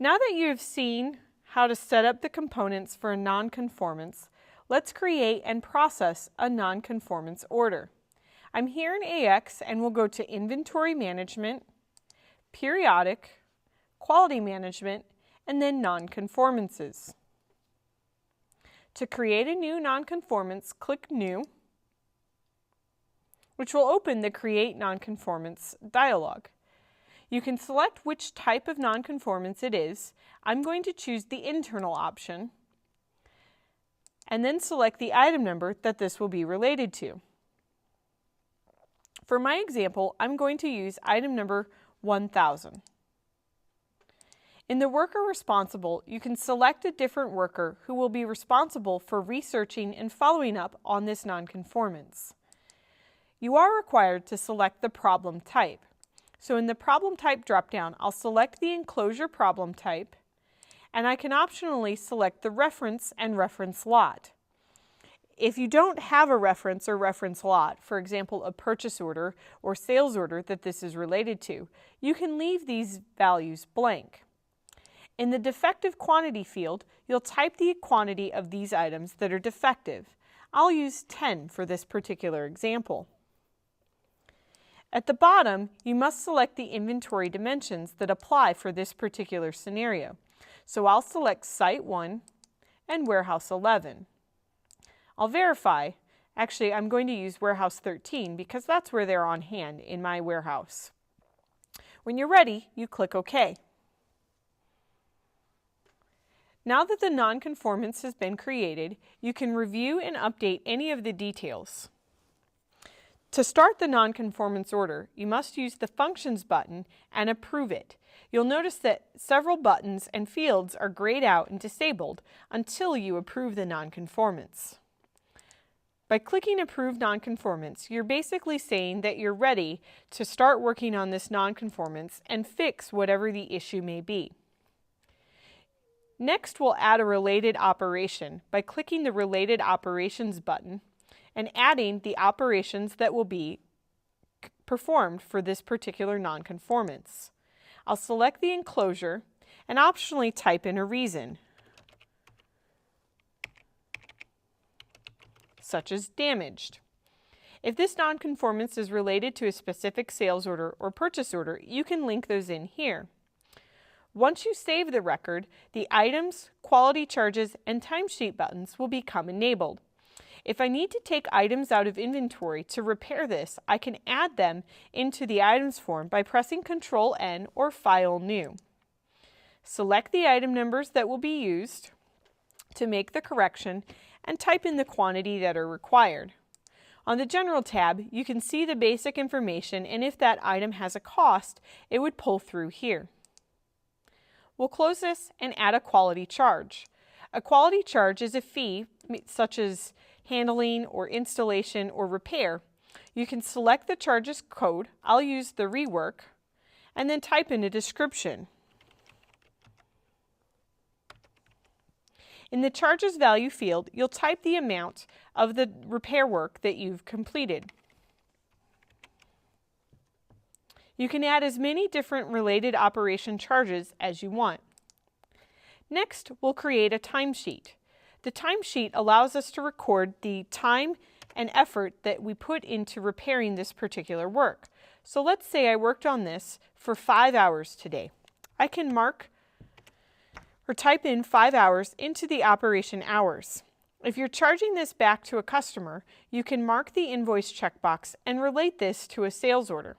Now that you have seen how to set up the components for a nonconformance, let's create and process a nonconformance order. I'm here in AX and we'll go to Inventory Management, Periodic, Quality Management, and then Nonconformances. To create a new nonconformance, click New, which will open the Create Nonconformance dialog. You can select which type of nonconformance it is. I'm going to choose the internal option, and then select the item number that this will be related to. For my example, I'm going to use item number 1000. In the worker responsible, you can select a different worker who will be responsible for researching and following up on this nonconformance. You are required to select the problem type. So in the problem type dropdown, I'll select the enclosure problem type, and I can optionally select the reference and reference lot. If you don't have a reference or reference lot, for example, a purchase order or sales order that this is related to, you can leave these values blank. In the defective quantity field, you'll type the quantity of these items that are defective. I'll use 10 for this particular example. At the bottom, you must select the inventory dimensions that apply for this particular scenario. So I'll select Site 1 and Warehouse 11. I'll verify. Actually, I'm going to use Warehouse 13 because that's where they're on hand in my warehouse. When you're ready, you click OK. Now that the nonconformance has been created, you can review and update any of the details. To start the nonconformance order, you must use the Functions button and approve it. You'll notice that several buttons and fields are grayed out and disabled until you approve the nonconformance. By clicking Approve Nonconformance, you're basically saying that you're ready to start working on this nonconformance and fix whatever the issue may be. Next, we'll add a related operation by clicking the Related Operations button and adding the operations that will be performed for this particular nonconformance. I'll select the enclosure and optionally type in a reason, such as damaged. If this nonconformance is related to a specific sales order or purchase order, you can link those in here. Once you save the record, the items, quality charges, and timesheet buttons will become enabled. If I need to take items out of inventory to repair this, I can add them into the items form by pressing Ctrl-N or File New. Select the item numbers that will be used to make the correction and type in the quantity that are required. On the General tab, you can see the basic information, and if that item has a cost, it would pull through here. We'll close this and add a quality charge. A quality charge is a fee such as handling or installation or repair. You can select the charges code. I'll use the rework and then type in a description. In the charges value field, you'll type the amount of the repair work that you've completed. You can add as many different related operation charges as you want. Next, we'll create a timesheet. The timesheet allows us to record the time and effort that we put into repairing this particular work. So let's say I worked on this for 5 hours today. I can mark or type in 5 hours into the operation hours. If you're charging this back to a customer, you can mark the invoice checkbox and relate this to a sales order.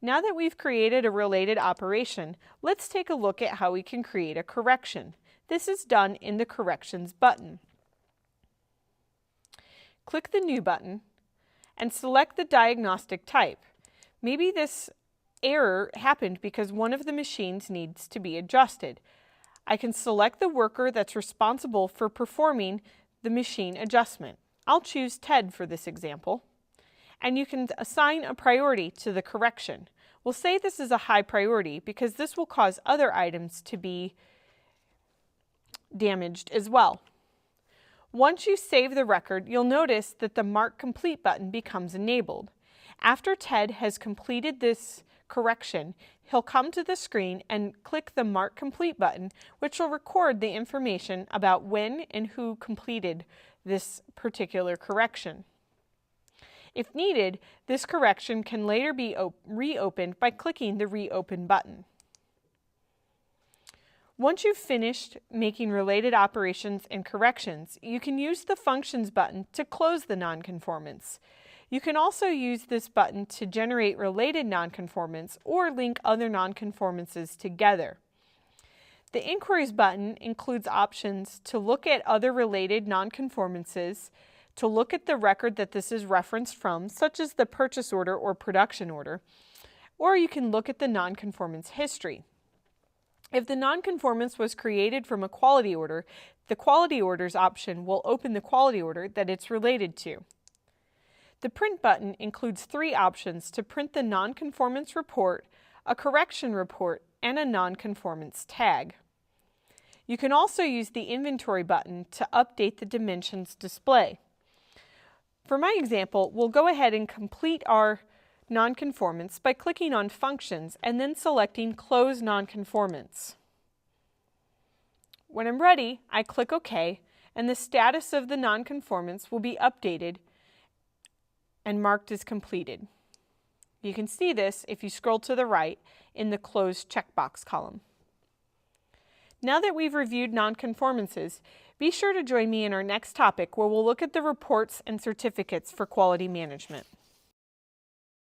Now that we've created a related operation, let's take a look at how we can create a correction. This is done in the Corrections button. Click the New button and select the diagnostic type. Maybe this error happened because one of the machines needs to be adjusted. I can select the worker that's responsible for performing the machine adjustment. I'll choose Ted for this example. And you can assign a priority to the correction. We'll say this is a high priority because this will cause other items to be damaged as well. Once you save the record, you'll notice that the Mark Complete button becomes enabled. After Ted has completed this correction, he'll come to the screen and click the Mark Complete button, which will record the information about when and who completed this particular correction. If needed, this correction can later be reopened by clicking the Reopen button. Once you've finished making related operations and corrections, you can use the Functions button to close the nonconformance. You can also use this button to generate related nonconformance or link other nonconformances together. The Inquiries button includes options to look at other related nonconformances, to look at the record that this is referenced from, such as the purchase order or production order, or you can look at the nonconformance history. If the nonconformance was created from a quality order, the Quality Orders option will open the quality order that it's related to. The Print button includes 3 options to print the nonconformance report, a correction report, and a nonconformance tag. You can also use the Inventory button to update the dimensions display. For my example, we'll go ahead and complete our nonconformance by clicking on Functions and then selecting Close Nonconformance. When I'm ready, I click OK, and the status of the nonconformance will be updated and marked as completed. You can see this if you scroll to the right in the Close checkbox column. Now that we've reviewed nonconformances, be sure to join me in our next topic where we'll look at the reports and certificates for quality management.